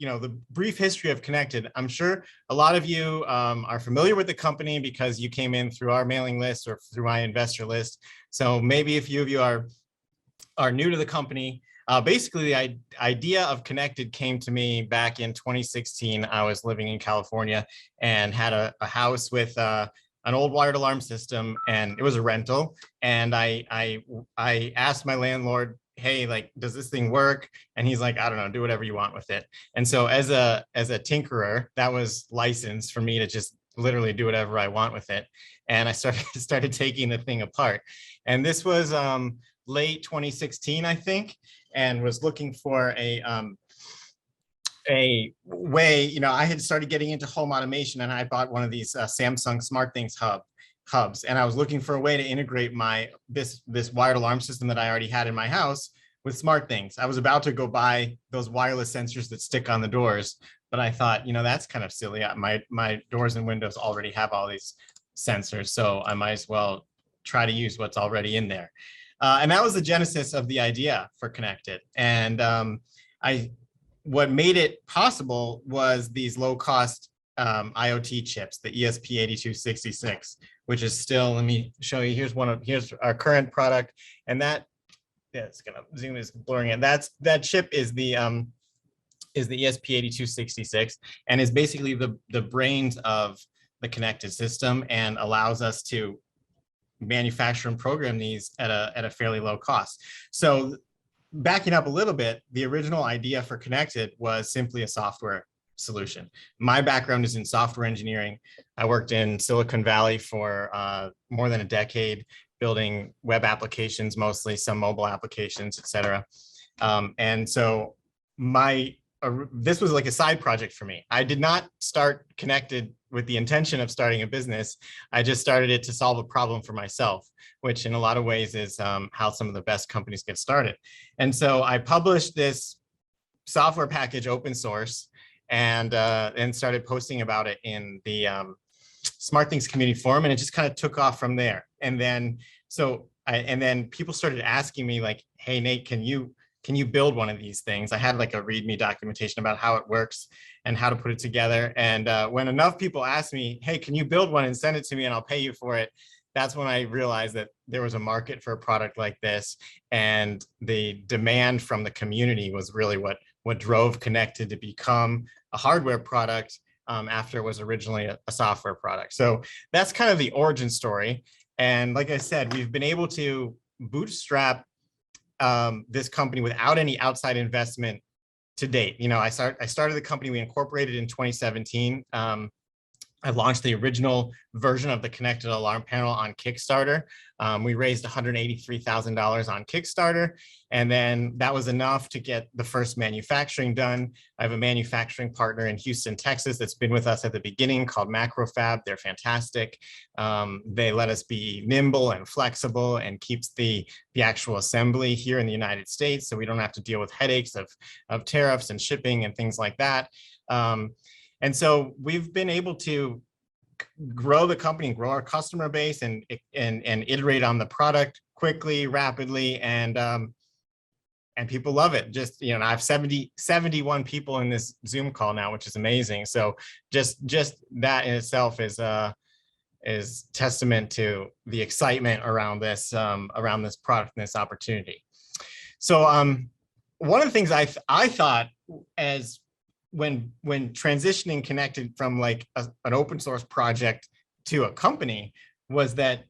the brief history of Konnected. I'm sure a lot of you are familiar with the company because you came in through our mailing list or through my investor list. So maybe a few of you are new to the company. Basically, the idea of Konnected came to me back in 2016. I was living in California and had a house with an old wired alarm system, and it was a rental. And I asked my landlord, hey, like, does this thing work? And he's like, I don't know, do whatever you want with it. And so as a tinkerer, that was license for me to just literally do whatever I want with it. And I started taking the thing apart. And this was late 2016, I think, and was looking for a way, I had started getting into home automation, and I bought one of these Samsung SmartThings hubs, and I was looking for a way to integrate this wired alarm system that I already had in my house with SmartThings. I was about to go buy those wireless sensors that stick on the doors, but I thought, that's kind of silly. My doors and windows already have all these sensors, so I might as well try to use what's already in there. And that was the genesis of the idea for Konnected. And what made it possible was these low-cost IoT chips, the ESP8266, which is still, let me show you, here's our current product. And that, it's gonna zoom, is blurring it. That chip is the ESP8266, and is basically the brains of the Konnected system, and allows us to manufacture and program these at a fairly low cost. So backing up a little bit, the original idea for Konnected was simply a software solution. My background is in software engineering. I worked in Silicon Valley for more than a decade, building web applications, mostly some mobile applications, et cetera. And so this was like a side project for me. I did not start Konnected with the intention of starting a business. I just started it to solve a problem for myself, which in a lot of ways is how some of the best companies get started. And so I published this software package open source, and started posting about it in the SmartThings community forum, and it just kind of took off from there. And then people started asking me like, hey, Nate, can you build one of these things? I had like a README documentation about how it works and how to put it together. And when enough people asked me, hey, can you build one and send it to me and I'll pay you for it? That's when I realized that there was a market for a product like this. And the demand from the community was really what drove Konnected to become a hardware product after it was originally a software product. So that's kind of the origin story. And like I said, we've been able to bootstrap this company without any outside investment to date. I started the company, we incorporated in 2017. I launched the original version of the Konnected alarm panel on Kickstarter. We raised $183,000 on Kickstarter, and then that was enough to get the first manufacturing done. I have a manufacturing partner in Houston, Texas that's been with us at the beginning called Macrofab. They're fantastic. They let us be nimble and flexible and keeps the actual assembly here in the United States, so we don't have to deal with headaches of tariffs and shipping and things like that. And so we've been able to grow the company and grow our customer base and iterate on the product quickly, rapidly, and people love it. Just, I have 71 people in this Zoom call now, which is amazing. So just that in itself is testament to the excitement around this product and this opportunity. So one of the things I thought as when transitioning Konnected from like an open source project to a company was that,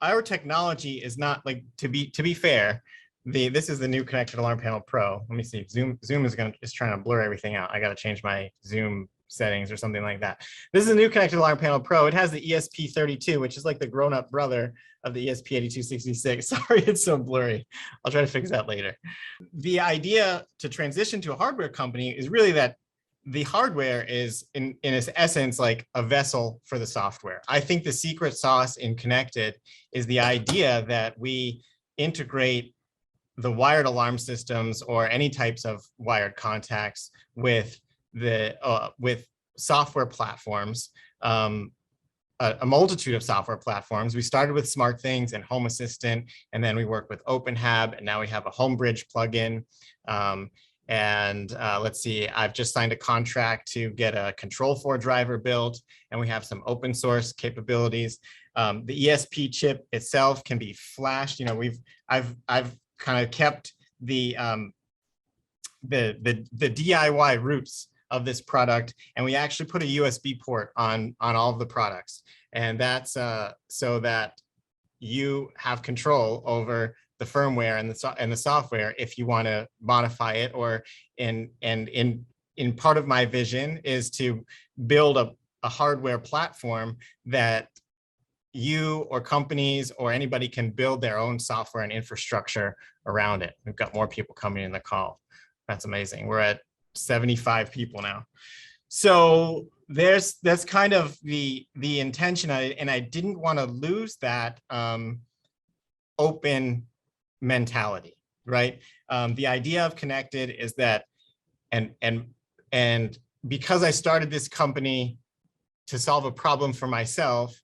our technology is not like, to be fair, this is the new Konnected Alarm Panel Pro. Let me see, Zoom is trying to blur everything out. I got to change my Zoom settings or something like that. This is a new Konnected Alarm Panel Pro. It has the ESP32, which is like the grown-up brother of the ESP8266. Sorry, it's so blurry. I'll try to fix that later. The idea to transition to a hardware company is really that the hardware is in its essence like a vessel for the software. I think the secret sauce in Konnected is the idea that we integrate the wired alarm systems or any types of wired contacts with software platforms, a multitude of software platforms. We started with SmartThings and Home Assistant, and then we worked with OpenHab, and now we have a HomeBridge plugin. And let's see, I've just signed a contract to get a Control4 driver built, and we have some open source capabilities. The ESP chip itself can be flashed. You know, I've kind of kept the DIY roots of this product, and we actually put a USB port on all of the products, and that's so that you have control over the firmware and the software if you want to modify it. Or in part of my vision is to build a hardware platform that you or companies or anybody can build their own software and infrastructure around it. We've got more people coming in the call. That's amazing. We're at 75 people now. So that's kind of the intention, and I didn't want to lose that open mentality, right? The idea of Konnected is that, and because I started this company to solve a problem for myself,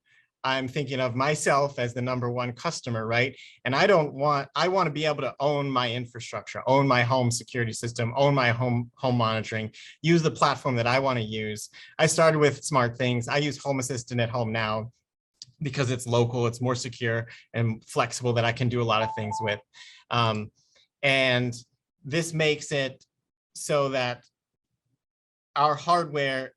I'm thinking of myself as the #1 customer, right? And I want to be able to own my infrastructure, own my home security system, own my home monitoring, use the platform that I want to use. I started with smart things. I use Home Assistant at home now because it's local, it's more secure and flexible, that I can do a lot of things with. And this makes it so that our hardware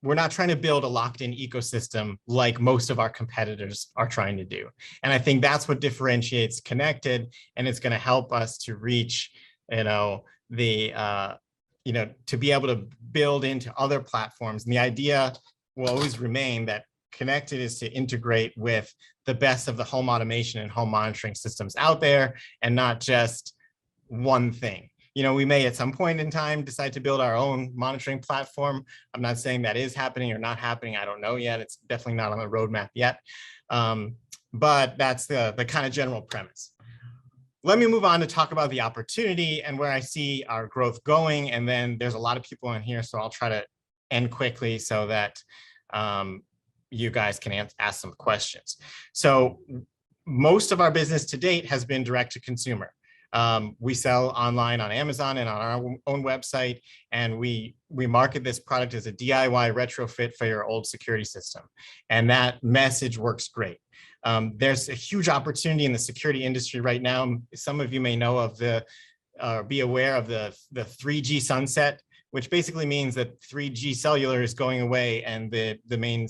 we're not trying to build a locked-in ecosystem like most of our competitors are trying to do. And I think that's what differentiates Konnected, and it's going to help us to reach, to be able to build into other platforms. And the idea will always remain that Konnected is to integrate with the best of the home automation and home monitoring systems out there, and not just one thing. You know, we may at some point in time decide to build our own monitoring platform. I'm not saying that is happening or not happening. I don't know yet. It's definitely not on the roadmap yet. But that's the kind of general premise. Let me move on to talk about the opportunity and where I see our growth going. And then there's a lot of people in here, so I'll try to end quickly so that you guys can ask some questions. So most of our business to date has been direct to consumer. We sell online on Amazon and on our own website, and we market this product as a DIY retrofit for your old security system. And that message works great. There's a huge opportunity in the security industry right now. Some of you may know of be aware of the 3G sunset, which basically means that 3G cellular is going away and the main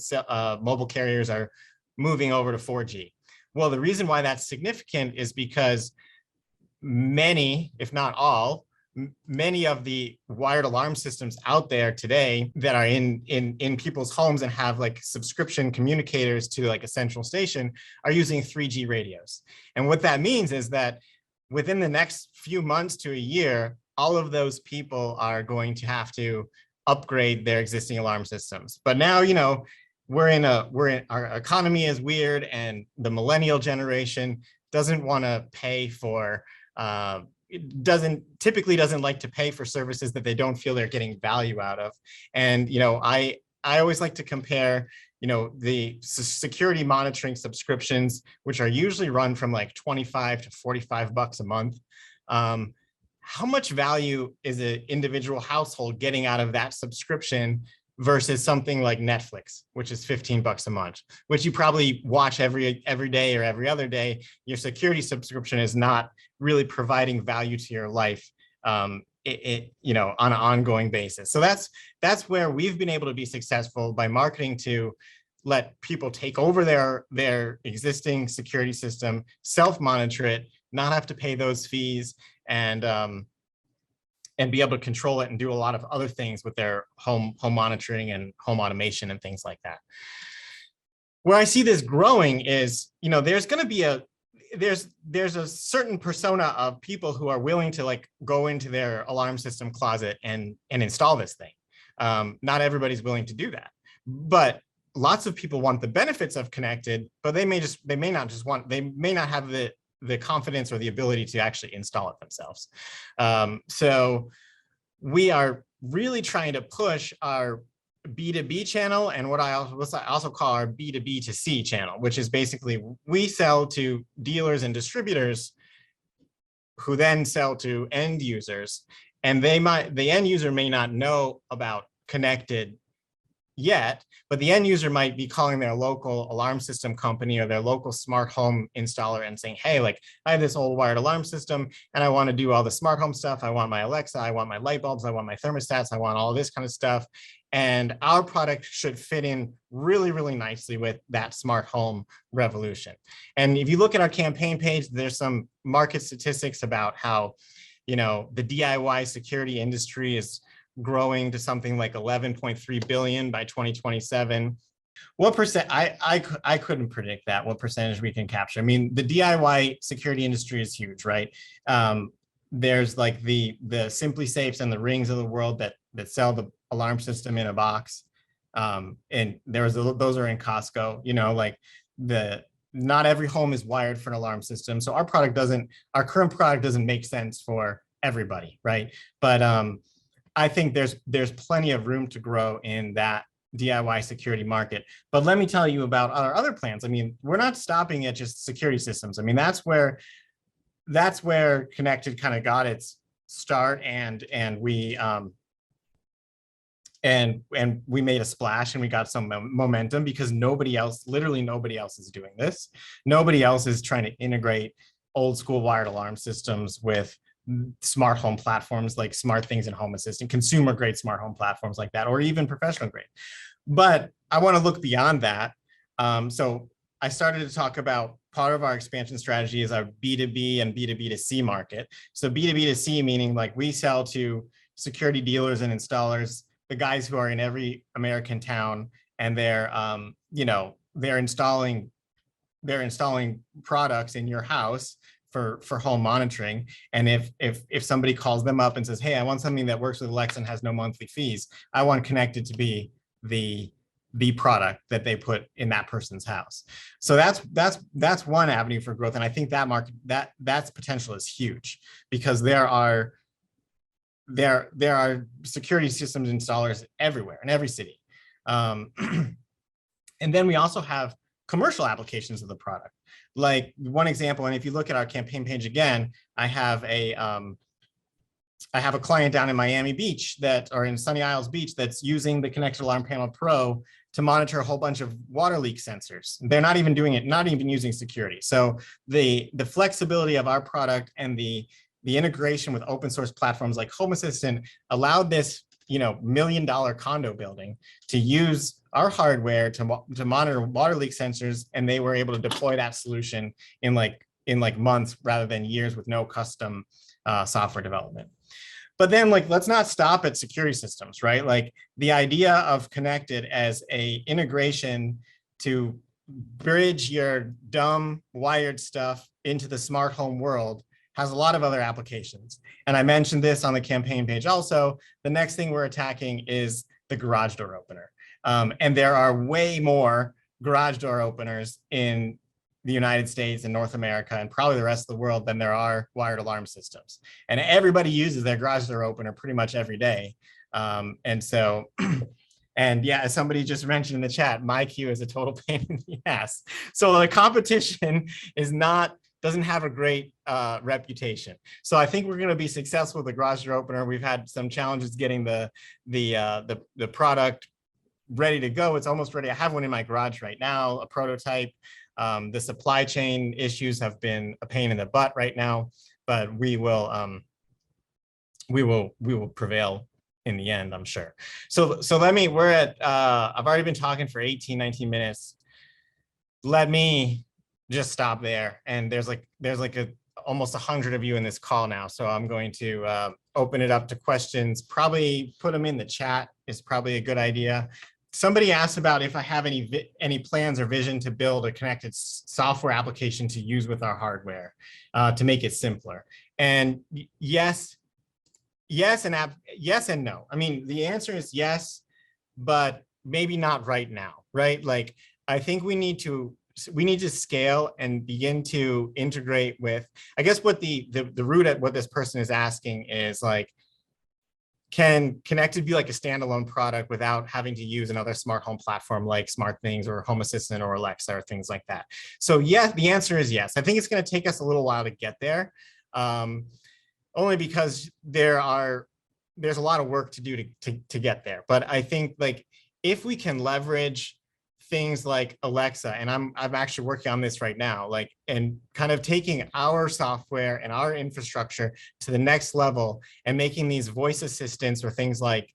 mobile carriers are moving over to 4G. Well, the reason why that's significant is because many, if not all, many of the wired alarm systems out there today that are in people's homes and have like subscription communicators to like a central station are using 3G radios. And what that means is that within the next few months to a year, all of those people are going to have to upgrade their existing alarm systems. But now, you know, our economy is weird, and the millennial generation doesn't want to pay for typically doesn't like to pay for services that they don't feel they're getting value out of. And, you know, I always like to compare, you know, the security monitoring subscriptions, which are usually run from like 25 to 45 bucks a month. How much value is an individual household getting out of that subscription versus something like Netflix, which is 15 bucks a month, which you probably watch every day or every other day? Your security subscription is not really providing value to your life, you know, on an ongoing basis. So that's where we've been able to be successful, by marketing to let people take over their existing security system, self-monitor it, not have to pay those fees, and be able to control it and do a lot of other things with their home monitoring and home automation and things like that. Where I see this growing is, you know, there's going to be there's a certain persona of people who are willing to like go into their alarm system closet and install this thing. Not everybody's willing to do that, but lots of people want the benefits of Konnected, but they may not have the confidence or the ability to actually install it themselves. So we are really trying to push our B2B channel, and what I also call our B2B to C channel, which is basically we sell to dealers and distributors who then sell to end users. And the end user may not know about Konnected yet, but the end user might be calling their local alarm system company or their local smart home installer and saying, hey, like I have this old wired alarm system and I want to do all the smart home stuff. I want my Alexa, I want my light bulbs, I want my thermostats, I want all this kind of stuff. And our product should fit in really, really nicely with that smart home revolution. And if you look at our campaign page, there's some market statistics about how, you know, the DIY security industry is growing to something like 11.3 billion by 2027. What percent? I couldn't predict that, what percentage we can capture. I mean, the DIY security industry is huge, right? There's like the Simply Safes and the Rings of the world that sell the alarm system in a box. And those are in Costco, you know, like not every home is wired for an alarm system. So our current product doesn't make sense for everybody, right? But I think there's plenty of room to grow in that DIY security market. But let me tell you about our other plans. I mean, we're not stopping at just security systems. I mean, that's where Konnected kind of got its start, and we made a splash and we got some momentum because literally nobody else is doing this. Nobody else is trying to integrate old school wired alarm systems with smart home platforms like SmartThings and Home Assistant, consumer grade smart home platforms like that, or even professional grade. But I want to look beyond that. So I started to talk about part of our expansion strategy is our B2B and B2B2C market. So B2B2C meaning like we sell to security dealers and installers, the guys who are in every American town, and they're installing products in your house for home monitoring. And if somebody calls them up and says, hey, I want something that works with Alexa and has no monthly fees, I want Konnected to be the product that they put in that person's house. So that's one avenue for growth. And I think that market, that's potential is huge because there are security systems installers everywhere in every city. And then we also have commercial applications of the product. Like one example, and if you look at our campaign page again, I have a client down in Miami Beach or in Sunny Isles Beach that's using the Konnected Alarm Panel Pro to monitor a whole bunch of water leak sensors. They're not even doing it, not even using security. So the flexibility of our product and the integration with open source platforms like Home Assistant allowed this, you know, $1 million condo building to use our hardware to monitor water leak sensors, and they were able to deploy that solution in like months rather than years with no custom software development. But then, like, let's not stop at security systems, right? Like the idea of Konnected as a integration to bridge your dumb wired stuff into the smart home world has a lot of other applications. And I mentioned this on the campaign page also. The next thing we're attacking is the garage door opener. And there are way more garage door openers in the United States and North America and probably the rest of the world than there are wired alarm systems. And everybody uses their garage door opener pretty much every day. And so, and yeah, as somebody just mentioned in the chat, my queue is a total pain in the ass. So the competition doesn't have a great reputation. So I think we're going to be successful with the garage door opener. We've had some challenges getting the product ready to go. It's almost ready. I have one in my garage right now, a prototype. The supply chain issues have been a pain in the butt right now, but we will prevail in the end, I'm sure. So we're at, I've already been talking for 18, 19 minutes. Let me just stop there. And there's almost 100 of you in this call now. So I'm going to open it up to questions. Probably put them in the chat is probably a good idea. Somebody asked about if I have any plans or vision to build a connected software application to use with our hardware to make it simpler. And yes and no. I mean, the answer is yes, but maybe not right now, right? Like, I think we need to scale and begin to integrate with, I guess what the root at what this person is asking is like, can Konnected be like a standalone product without having to use another smart home platform like SmartThings or Home Assistant or Alexa or things like that? So yes, the answer is yes. I think it's going to take us a little while to get there, only because there are there's a lot of work to do to get there. But I think like if we can leverage things like Alexa, and I'm actually working on this right now, like, and kind of taking our software and our infrastructure to the next level and making these voice assistants or things like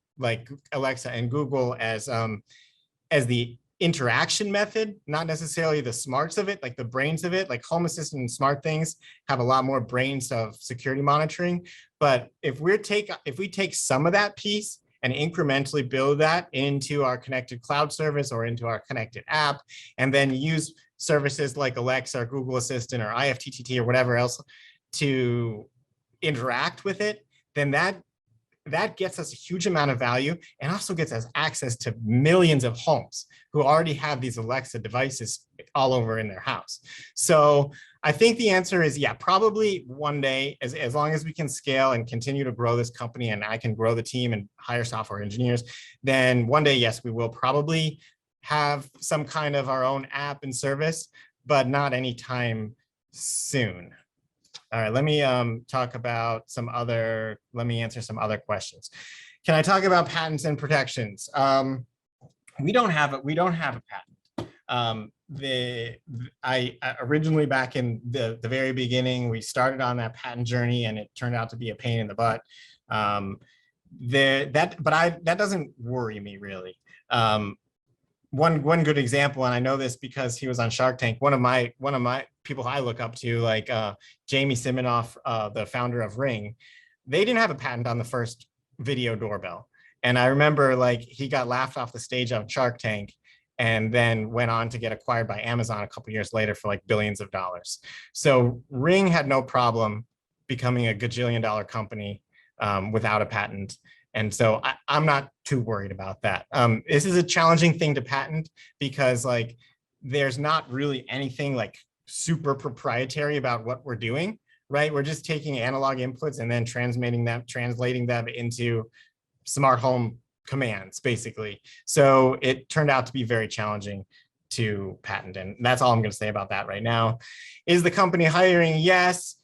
Alexa and Google as the interaction method, not necessarily the smarts of it, like the brains of it. Like Home Assistant and smart things have a lot more brains of security monitoring. But if we take some of that piece and incrementally build that into our connected cloud service or into our connected app, and then use services like Alexa or Google Assistant or IFTTT or whatever else to interact with it, then that gets us a huge amount of value and also gets us access to millions of homes who already have these Alexa devices all over in their house. So I think the answer is, yeah, probably one day, as long as we can scale and continue to grow this company and I can grow the team and hire software engineers, then one day, yes, we will probably have some kind of our own app and service, but not anytime soon. All right, let me talk about let me answer some other questions. Can I talk about patents and protections? We don't have a patent. I originally, back in the very beginning, we started on that patent journey and it turned out to be a pain in the butt. That doesn't worry me really. One good example, and I know this because he was on Shark Tank, one of my people I look up to, like Jamie Siminoff, the founder of Ring, they didn't have a patent on the first video doorbell. And I remember like he got laughed off the stage on Shark Tank and then went on to get acquired by Amazon a couple years later for like billions of dollars. So Ring had no problem becoming a gajillion-dollar company without a patent. And so I'm not too worried about that. This is a challenging thing to patent because like there's not really anything like super proprietary about what we're doing, right? We're just taking analog inputs and then translating them into smart home commands, basically. So it turned out to be very challenging to patent. And that's all I'm going to say about that right now. Is the company hiring? Yes.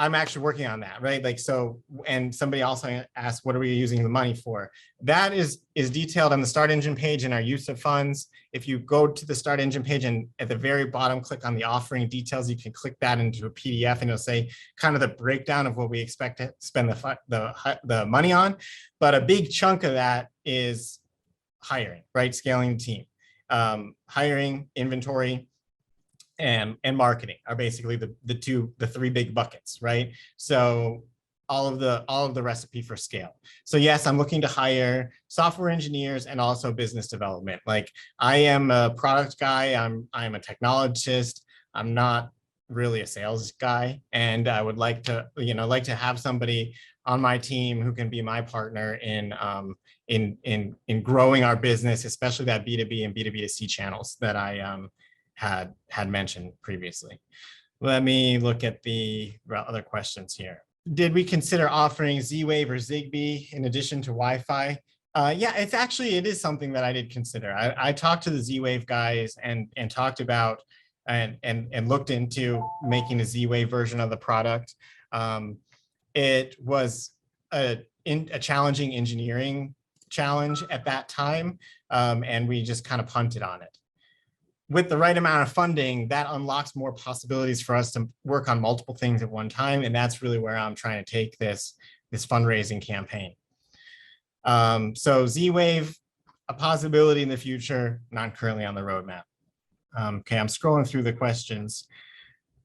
I'm actually working on that, right? Like, so, and somebody also asked, what are we using the money for? That is detailed on the StartEngine page in our use of funds. If you go to the StartEngine page and at the very bottom, click on the offering details, you can click that into a PDF and it'll say kind of the breakdown of what we expect to spend the money on. But a big chunk of that is hiring, right? Scaling the team, hiring, inventory, and marketing are basically the three big buckets, right? So all of the recipe for scale. So yes, I'm looking to hire software engineers and also business development. Like I am a product guy, I'm a technologist, I'm not really a sales guy, and I would like to have somebody on my team who can be my partner in growing our business, especially that B2B and B2B2C channels that I had mentioned previously. Let me look at the other questions here. Did we consider offering Z-Wave or ZigBee in addition to Wi-Fi? Yeah, it is something that I did consider. I talked to the Z-Wave guys and talked about and looked into making a Z-Wave version of the product. It was a challenging engineering challenge at that time, and we just kind of punted on it. With the right amount of funding, that unlocks more possibilities for us to work on multiple things at one time. And that's really where I'm trying to take this fundraising campaign. So Z-Wave, a possibility in the future, not currently on the roadmap. Okay, I'm scrolling through the questions.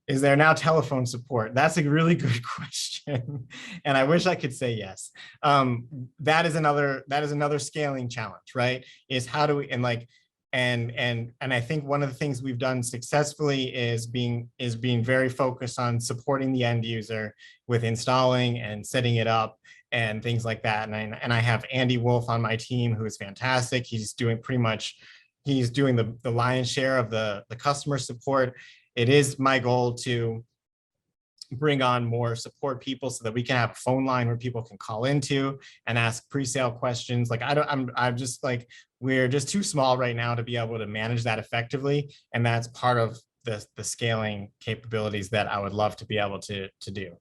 Is there now telephone support? That's a really good question. And I wish I could say yes. That is another scaling challenge, right? Is how do we, and I think one of the things we've done successfully is being very focused on supporting the end user with installing and setting it up and things like that. And I have Andy Wolf on my team, who is fantastic. He's doing the lion's share of the customer support. It is my goal to bring on more support people so that we can have a phone line where people can call into and ask pre-sale questions. Like I'm just like, we're just too small right now to be able to manage that effectively. And that's part of the scaling capabilities that I would love to be able to do.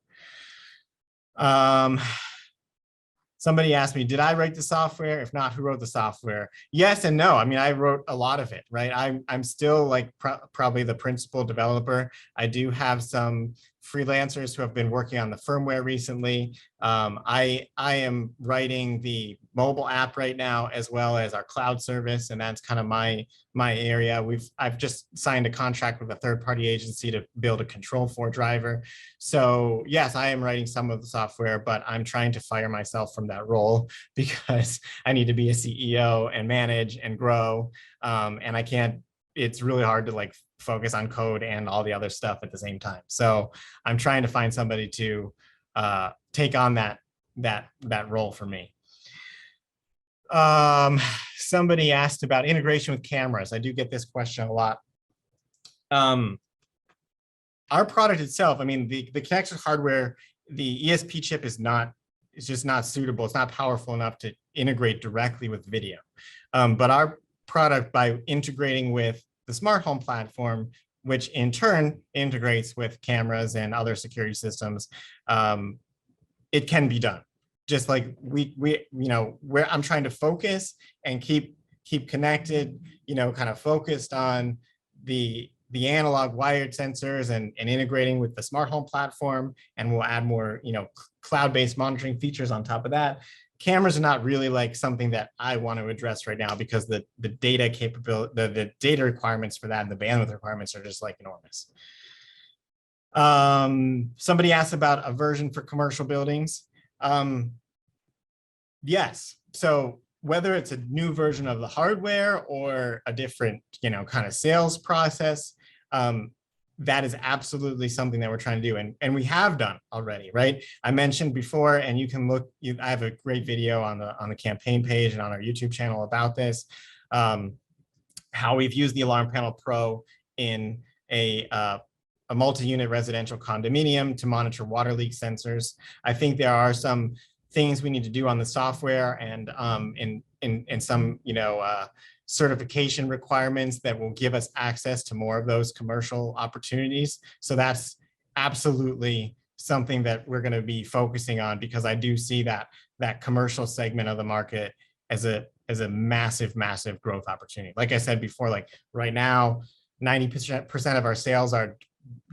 Somebody asked me, did I write the software? If not, who wrote the software? Yes and no. I mean, I wrote a lot of it, right? I'm still like probably the principal developer. I do have some freelancers who have been working on the firmware recently. I am writing the mobile app right now, as well as our cloud service, and that's kind of my area. I've just signed a contract with a third-party agency to build a Control4 driver. So yes, I am writing some of the software, but I'm trying to fire myself from that role because I need to be a CEO and manage and grow, and I can't. It's really hard to like focus on code and all the other stuff at the same time. So I'm trying to find somebody to take on that role for me. Somebody asked about integration with cameras. I do get this question a lot. Our product itself, I mean, the Konnected hardware, the ESP chip is just not suitable. It's not powerful enough to integrate directly with video. But our product, by integrating with the smart home platform, which in turn integrates with cameras and other security systems, it can be done. Just like I'm trying to focus and keep connected, kind of focused on the analog wired sensors and integrating with the smart home platform, and we'll add more, cloud-based monitoring features on top of that. Cameras are not really like something that I want to address right now, because the data capability, the data requirements for that and the bandwidth requirements are just like enormous. Somebody asked about a version for commercial buildings. Yes. So whether it's a new version of the hardware or a different, kind of sales process, that is absolutely something that we're trying to do. And we have done already, right? I mentioned before, and you can look, I have a great video on the campaign page and on our YouTube channel about this, how we've used the Alarm Panel Pro in a multi-unit residential condominium to monitor water leak sensors. I think there are some things we need to do on the software and in some, certification requirements that will give us access to more of those commercial opportunities. So that's absolutely something that we're going to be focusing on, because I do see that commercial segment of the market as a massive growth opportunity. Like I said before, like right now, 90% of our sales are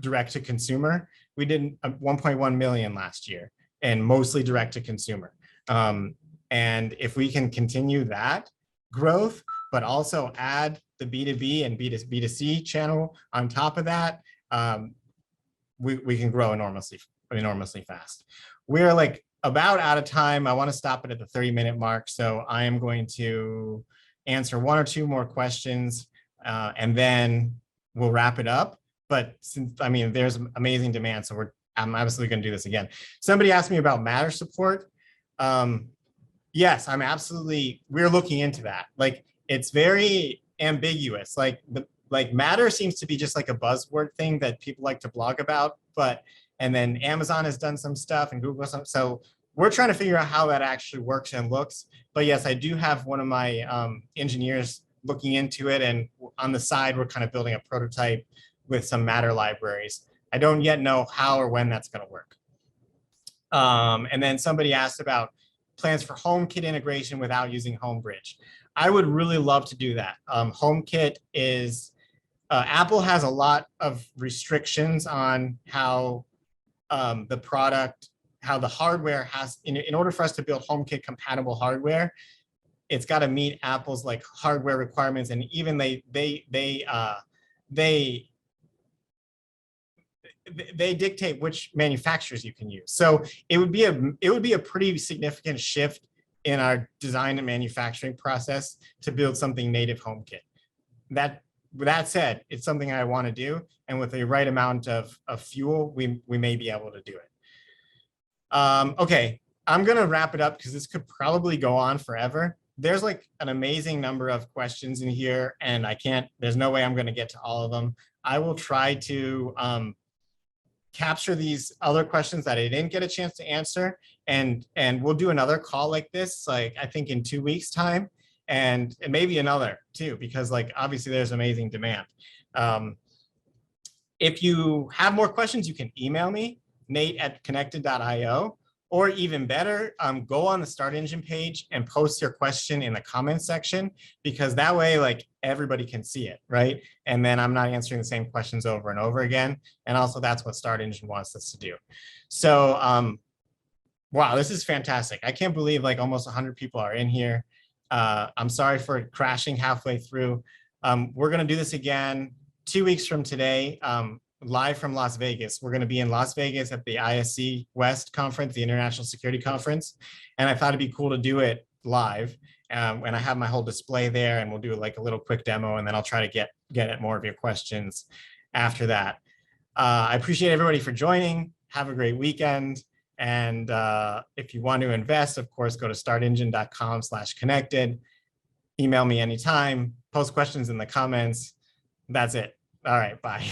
direct to consumer. We did 1.1 million last year, and mostly direct to consumer. And if we can continue that growth, but also add the B2B and B2C channel on top of that, we can grow enormously fast. We're like about out of time. I want to stop it at the 30-minute mark. So I am going to answer one or two more questions, and then we'll wrap it up. But since, there's amazing demand, so I'm absolutely going to do this again. Somebody asked me about Matter support. Yes, we're looking into that. Like, it's very ambiguous. Like Matter seems to be just like a buzzword thing that people like to blog about, and then Amazon has done some stuff and Google some. So we're trying to figure out how that actually works and looks. But yes, I do have one of my engineers looking into it, and on the side, we're kind of building a prototype with some Matter libraries. I don't yet know how or when that's going to work. And then somebody asked about plans for HomeKit integration without using HomeBridge. I would really love to do that. HomeKit is, Apple has a lot of restrictions on how the hardware has, in order for us to build HomeKit compatible hardware, it's got to meet Apple's like hardware requirements, and even they dictate which manufacturers you can use. So it would be a pretty significant shift in our design and manufacturing process to build something native HomeKit. With that said, it's something I want to do, and with the right amount of fuel, we may be able to do it. Okay, I'm gonna wrap it up because this could probably go on forever. There's like an amazing number of questions in here, and there's no way I'm gonna get to all of them. I will try to capture these other questions that I didn't get a chance to answer, and we'll do another call like this, like I think in 2 weeks time, and maybe another too, because like obviously there's amazing demand. If you have more questions, you can email me, Nate@konnected.io, Or even better, go on the StartEngine page and post your question in the comments section, because that way, like, everybody can see it, right? And then I'm not answering the same questions over and over again. And also, that's what StartEngine wants us to do. So, wow, this is fantastic. I can't believe like almost 100 people are in here. I'm sorry for crashing halfway through. We're going to do this again 2 weeks from today, live from Las Vegas. We're going to be in Las Vegas at the ISC West conference, the International Security Conference. And I thought it'd be cool to do it live. And I have my whole display there, and we'll do like a little quick demo, and then I'll try to get at more of your questions after that. I appreciate everybody for joining. Have a great weekend. And if you want to invest, of course, go to startengine.com/connected. Email me anytime, post questions in the comments. That's it. All right, bye.